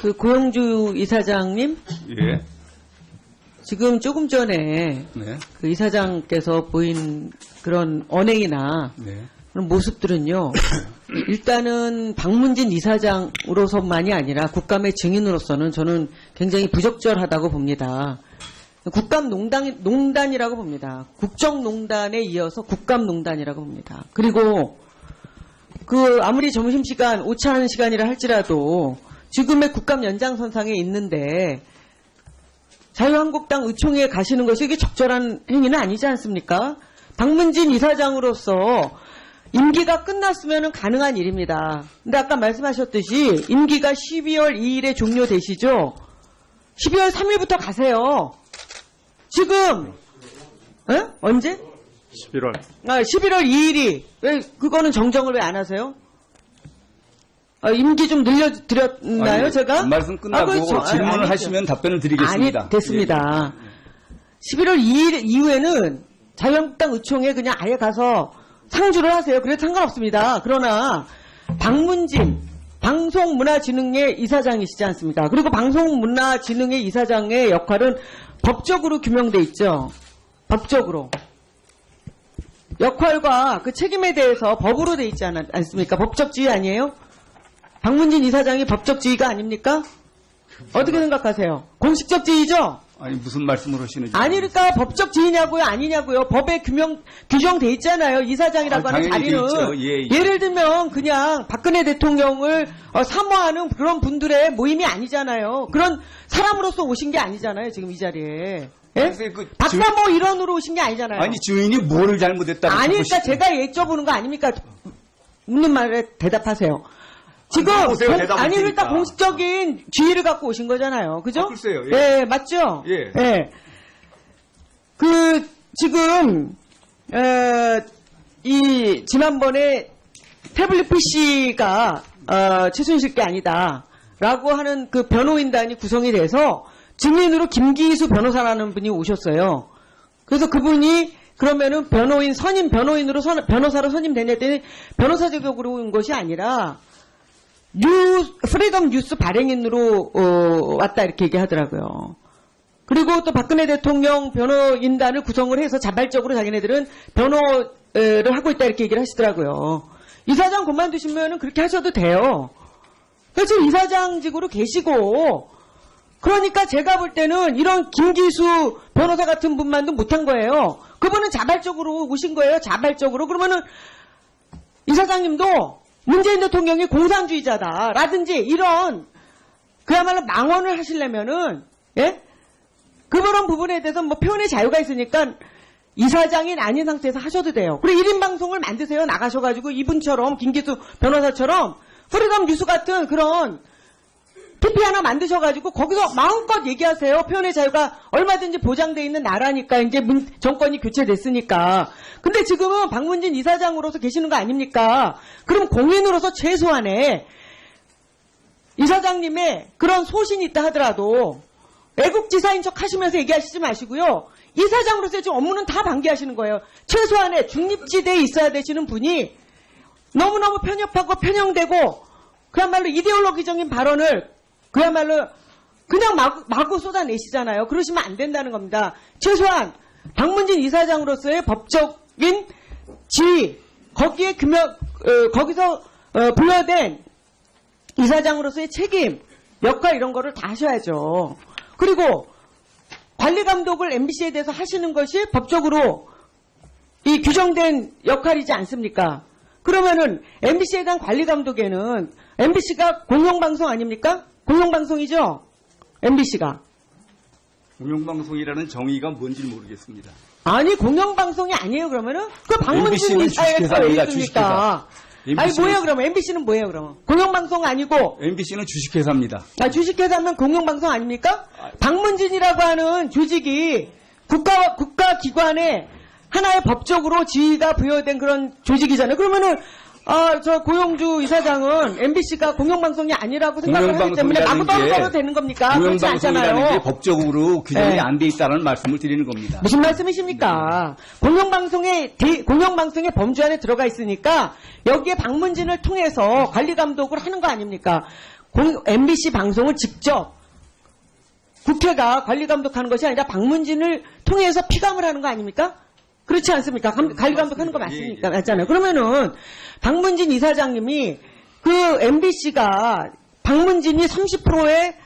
그 고영주 이사장님, 예. 지금 조금 전에 네. 그 이사장께서 보인 그런 언행이나 네. 그런 모습들은요, 일단은 박문진 이사장으로서만이 아니라 국감의 증인으로서는 저는 굉장히 부적절하다고 봅니다. 국감농단이라고 봅니다. 국정농단에 이어서 국감농단이라고 봅니다. 그리고 그 아무리 점심시간, 오차하는 시간이라 할지라도 지금의 국감 연장선상에 있는데 자유한국당 의총에 가시는 것이 이게 적절한 행위는 아니지 않습니까? 박문진 이사장으로서 임기가 끝났으면 가능한 일입니다. 근데 아까 말씀하셨듯이 임기가 12월 2일에 종료되시죠? 12월 3일부터 가세요. 지금 언제? 11월. 11월 2일이 왜 그거는 정정을 왜 안 하세요? 임기 좀 늘려드렸나요, 아니, 제가? 말씀 끝나고 질문을 아니죠. 하시면 답변을 드리겠습니다. 아니, 됐습니다. 11월 2일 이후에는 자유한국당 의총에 그냥 아예 가서 상주를 하세요. 그래도 상관없습니다. 그러나 방문진 방송문화진흥회 이사장이시지 않습니까? 그리고 방송문화진흥회 이사장의 역할은 법적으로 규명돼 있죠. 법적으로. 역할과 그 책임에 대해서 법으로 돼 있지 않습니까? 법적 지위 아니에요? 박문진 이사장이 법적 지위가 아닙니까? 어떻게 생각하세요? 공식적 지위죠? 아니 무슨 말씀을 하시는지. 아니니까 법적 지위냐고요? 아니냐고요? 법에 규정돼 있잖아요. 이사장이라고 하는 당연히 자리는. 돼 있죠. 예. 예를 들면 그냥 박근혜 대통령을 사모하는 그런 분들의 모임이 아니잖아요. 그런 사람으로서 오신 게 아니잖아요. 지금 이 자리에. 예? 박사모 일원으로 오신 게 아니잖아요. 아니 주인이 뭐를 잘못했다고. 아니니까 제가 여쭤보는 거 아닙니까? 묻는 말에 대답하세요. 지금 아니 그러니까 공식적인 지위를 갖고 오신 거잖아요. 그죠? 글쎄요. 예, 맞죠? 예. 예. 그 지금 이 지난번에 태블릿 PC가 최순실 게 아니다라고 하는 그 변호인단이 구성이 돼서 증인으로 김기수 변호사라는 분이 오셨어요. 그래서 그분이 그러면은 선임 변호인으로 변호사로 선임됐냐 했더니 변호사 자격으로 온 것이 아니라 프리덤 뉴스 발행인으로 왔다 이렇게 얘기하더라고요. 그리고 또 박근혜 대통령 변호인단을 구성을 해서 자발적으로 자기네들은 변호를 하고 있다 이렇게 얘기를 하시더라고요. 이사장 그만두시면은 그렇게 하셔도 돼요. 그래서 지금 이사장직으로 계시고 그러니까 제가 볼 때는 이런 김기수 변호사 같은 분만도 못한 거예요. 그분은 자발적으로 오신 거예요. 자발적으로. 그러면은 이사장님도 문재인 대통령이 공산주의자다라든지 이런 그야말로 망언을 하시려면은 예? 그런 부분에 대해서 뭐 표현의 자유가 있으니까 이사장이 아닌 상태에서 하셔도 돼요. 그리고 1인 방송을 만드세요. 나가셔가지고 이분처럼 김기수 변호사처럼 프리덤 뉴스 같은 그런 TP 하나 만드셔가지고 거기서 마음껏 얘기하세요. 표현의 자유가 얼마든지 보장돼 있는 나라니까 이제 정권이 교체됐으니까. 근데 지금은 박문진 이사장으로서 계시는 거 아닙니까? 그럼 공인으로서 최소한의 이사장님의 그런 소신이 있다 하더라도 애국지사인 척 하시면서 얘기하시지 마시고요. 이사장으로서의 지금 업무는 다 방기하시는 거예요. 최소한의 중립지대에 있어야 되시는 분이 너무너무 편협하고 편향되고 그야말로 이데올로기적인 발언을 그야말로 그냥 마구 쏟아내시잖아요. 그러시면 안 된다는 겁니다. 최소한 박문진 이사장으로서의 법적인 지위, 거기에 거기서 부여된 이사장으로서의 책임, 역할 이런 거를 다 하셔야죠. 그리고 관리 감독을 MBC에 대해서 하시는 것이 법적으로 이 규정된 역할이지 않습니까? 그러면은 MBC에 대한 관리 감독에는 MBC가 공영방송 아닙니까? 공영방송이죠? MBC가. 공영방송이라는 정의가 뭔지 모르겠습니다. 아니 공영방송이 아니에요 그러면은? 그 박문진 이사회가 왜 있습니까? 아니 뭐예요 그러면? MBC는 뭐예요 그러면? 공영방송 아니고? MBC는 주식회사입니다. 주식회사면 공영방송 아닙니까? 박문진이라고 하는 조직이 국가기관의 하나의 법적으로 지위가 부여된 그런 조직이잖아요. 그러면은 저 고영주 이사장은 MBC가 공영방송이 아니라고 생각을 하기 때문에 마구 떨어져도 되는 겁니까? 그렇지 않잖아요. 공영방송이라는 게 법적으로 규정이 안 돼 있다는 말씀을 드리는 겁니다. 무슨 말씀이십니까? 공영방송의 범주 안에 들어가 있으니까 여기에 박문진을 통해서 관리 감독을 하는 거 아닙니까? MBC 방송을 직접 국회가 관리 감독하는 것이 아니라 방문진을 통해서 피감을 하는 거 아닙니까? 그렇지 않습니까? 관리 감독하는 거 맞습니까? 맞잖아요. 그러면은 방문진 이사장님이 그 MBC가 방문진이 30%의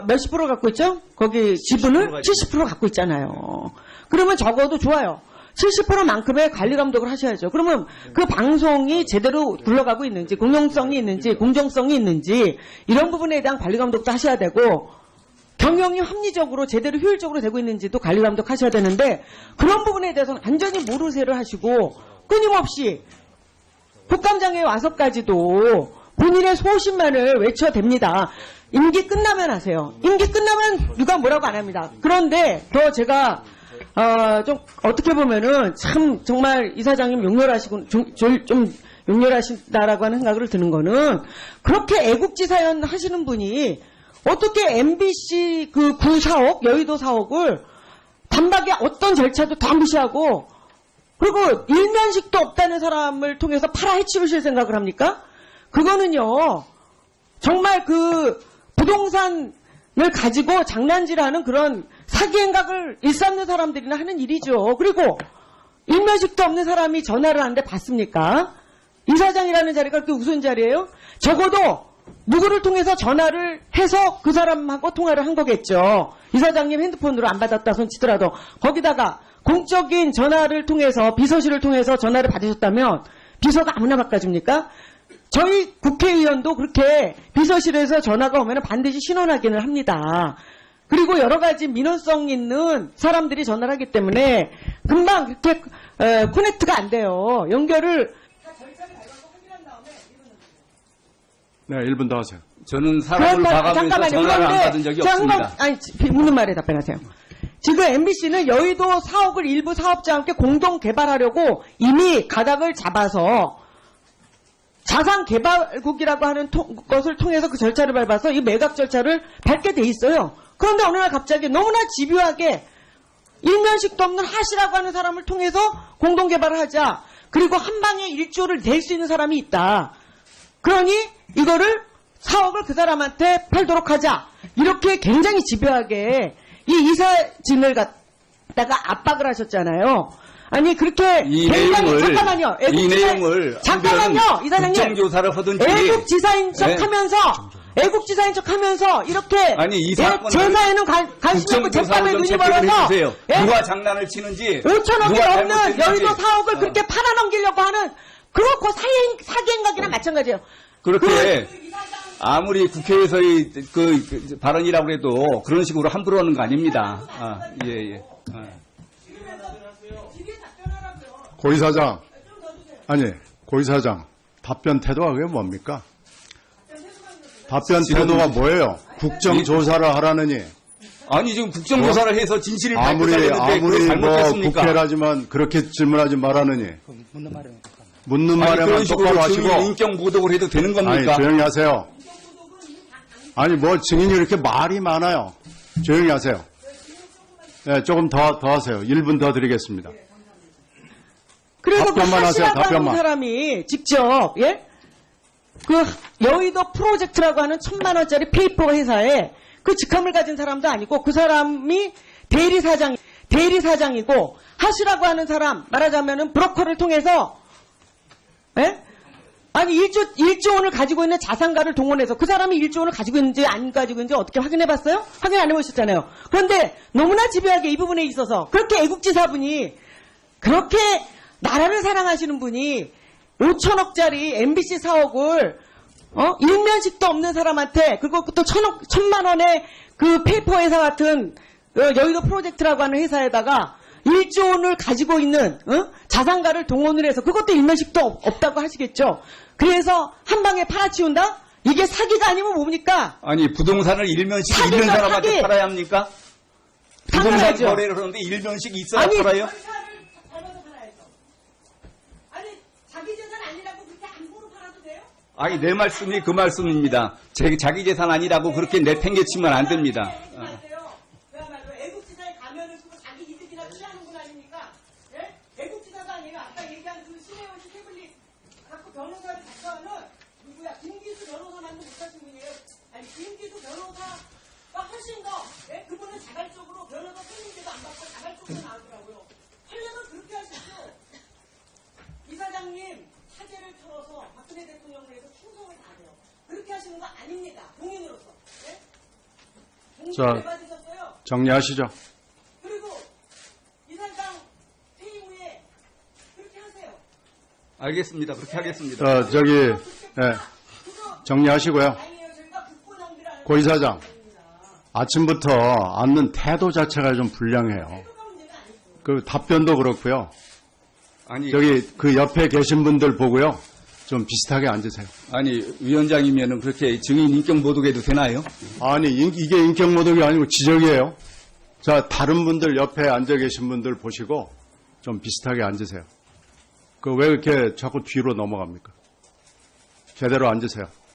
몇십 프로 갖고 있죠? 거기 지분을 70% 갖고 있잖아요. 그러면 적어도 좋아요. 70%만큼의 관리 감독을 하셔야죠. 그러면 그 방송이 제대로 굴러가고 있는지, 공정성이 있는지, 공정성이 있는지 이런 부분에 대한 관리 감독도 하셔야 되고 경영이 합리적으로 제대로 효율적으로 되고 있는지도 관리 감독하셔야 되는데 그런 부분에 대해서는 완전히 모르쇠를 하시고 끊임없이 국감장에 와서까지도 본인의 소신만을 외쳐댑니다. 임기 끝나면 하세요. 임기 끝나면 누가 뭐라고 안 합니다. 그런데 더 제가 좀 어떻게 보면은 참 정말 이사장님 용렬하시고 좀 용렬하신다라고 하는 생각을 드는 거는 그렇게 애국지사연 하시는 분이 어떻게 MBC 그 구 사옥 여의도 사옥을 단박에 어떤 절차도 다 무시하고 그리고 일면식도 없다는 사람을 통해서 팔아헤치우실 생각을 합니까? 그거는요 정말 그 부동산을 가지고 장난질하는 그런 사기 행각을 일삼는 사람들이나 하는 일이죠. 그리고 일면식도 없는 사람이 전화를 하는데 받습니까? 이사장이라는 자리가 그렇게 우스운 자리예요? 적어도 누구를 통해서 전화를 해서 그 사람하고 통화를 한 거겠죠. 이사장님 핸드폰으로 안 받았다 손치더라도 거기다가 공적인 전화를 통해서 비서실을 통해서 전화를 받으셨다면 비서가 아무나 바꿔줍니까? 저희 국회의원도 그렇게 비서실에서 전화가 오면 반드시 신원 확인을 합니다. 그리고 여러 가지 민원성 있는 사람들이 전화를 하기 때문에 금방 그렇게 커넥트가 안 돼요. 연결을 네, 1분 더 하세요. 저는 사람을 봐가면서 전화를 안 받은 적이 없습니다. 아니, 묻는 말에 답변하세요. 지금 MBC는 여의도 사옥을 일부 사업자와 함께 공동 개발하려고 이미 가닥을 잡아서 자산개발국이라고 하는 것을 통해서 그 절차를 밟아서 이 매각 절차를 밟게 돼 있어요. 그런데 어느 날 갑자기 너무나 집요하게 일면식도 없는 하시라고 하는 사람을 통해서 공동 개발을 하자. 그리고 한 방에 1조를 낼 수 있는 사람이 있다. 그러니 이거를 사업을 그 사람한테 팔도록 하자. 이렇게 굉장히 집요하게 이 이사진을 갖다가 압박을 하셨잖아요. 아니 그렇게 이 굉장히 내용을 잠깐만요. 이 내용을 잠깐만요. 이사장님. 국정조사를 하든지 애국지사인 척하면서 애국지사인 척하면서 이렇게 아니 이 사건을 제사에는 관심 없고 재판에 눈이 멀어서 누가 장난을 치는지 5천억이 누가 넘는 잘못했는지. 여의도 사옥을 그렇게 팔아넘기려고 하는 그렇고 사기 행각이나 마찬가지예요. 그렇게 아무리 국회에서의 그 발언이라고 해도 그런 식으로 함부로 하는 거 아닙니다. 예. 고이사장. 아니, 고이사장. 답변 태도가 그게 뭡니까? 답변 태도가 뭐예요? 국정조사를 하라느니. 아니 지금 국정조사를 해서 진실을 아무리 밝혀내는데 그걸 뭐 잘못했습니까? 국회라지만 그렇게 질문하지 말라느니. 묻는 아니 말에만 그런 똑바로 식으로 하시고. 증인 인격 모독을 해도 되는 아니, 겁니까? 조용히 하세요. 아니, 뭐 증인이 이렇게 말이 많아요. 조용히 하세요. 네, 조금 더 하세요. 1분 더 드리겠습니다. 그래서 그 답변만 하세요, 하시라고 하는 답변만. 사람이 직접 그 여의도 프로젝트라고 하는 1,000만 원짜리 페이퍼 회사에 그 직함을 가진 사람도 아니고 그 사람이 대리사장이고 하시라고 하는 사람 말하자면은 브로커를 통해서 아니 1조 원을 가지고 있는 자산가를 동원해서 그 사람이 1조 원을 가지고 있는지 안 가지고 있는지 어떻게 확인해봤어요? 확인 안 해보셨잖아요. 그런데 너무나 집요하게 이 부분에 있어서 그렇게 애국지사분이 그렇게 나라를 사랑하시는 분이 5천억짜리 MBC 사옥을 일면식도 없는 사람한테 그리고 또 1,000만 원의 그 페이퍼 회사 같은 여의도 프로젝트라고 하는 회사에다가 1조 원을 가지고 있는 자산가를 동원을 해서 그것도 일면식도 없다고 하시겠죠. 그래서 한 방에 팔아치운다? 이게 사기가 아니면 뭡니까? 아니 부동산을 일면식 사기죠, 있는 사람한테 사기. 팔아야 합니까? 부동산 당연하죠. 거래를 하는데 일면식 있어야 아니, 팔아요? 아니 자기 재산 아니라고 그렇게 함부로 팔아도 돼요? 아니 내 말씀이 그 말씀입니다. 자기 재산 아니라고 그렇게 내팽개치면 안 됩니다. 그야말로 애국지사에 가면을 쓰고 자기 이득이나 취하는 분 아닙니까? 예? 애국지사가 아니라 아까 얘기한 그 신혜원 씨 태블릿 갖고 변호사를 작성하는 누구야? 김기수 변호사만 하신 거, 예? 그분은 자발적으로 변호사 선임제도 안 받고 자발적으로 나오더라고요. 하려면 그렇게 하시죠. 이사장님 사제를 털어서 박근혜 대통령 내에서 충성을 다해요. 그렇게 하시는 거 아닙니다. 공인으로서. 예? 자, 공인을 왜 받으셨어요? 정리하시죠. 그리고 이사장 퇴임 후에 그렇게 하세요. 알겠습니다. 그렇게 하겠습니다. 정리하시고요. 다행이에요. 저희가 국보 낭비를 안 고 이사장, 합니다. 아침부터 앉는 태도 자체가 좀 불량해요. 태도가 문제가 아니고. 그 답변도 그렇고요. 아니, 저기 그 옆에 계신 분들 보고요. 좀 비슷하게 앉으세요. 아니 위원장이면은 그렇게 증인 인격 모독해도 되나요? 아니, 이게 인격 모독이 아니고 지적이에요. 자, 다른 분들 옆에 앉아 계신 분들 보시고 좀 비슷하게 앉으세요. 그 왜 이렇게 자꾸 뒤로 넘어갑니까? 제대로 앉으세요.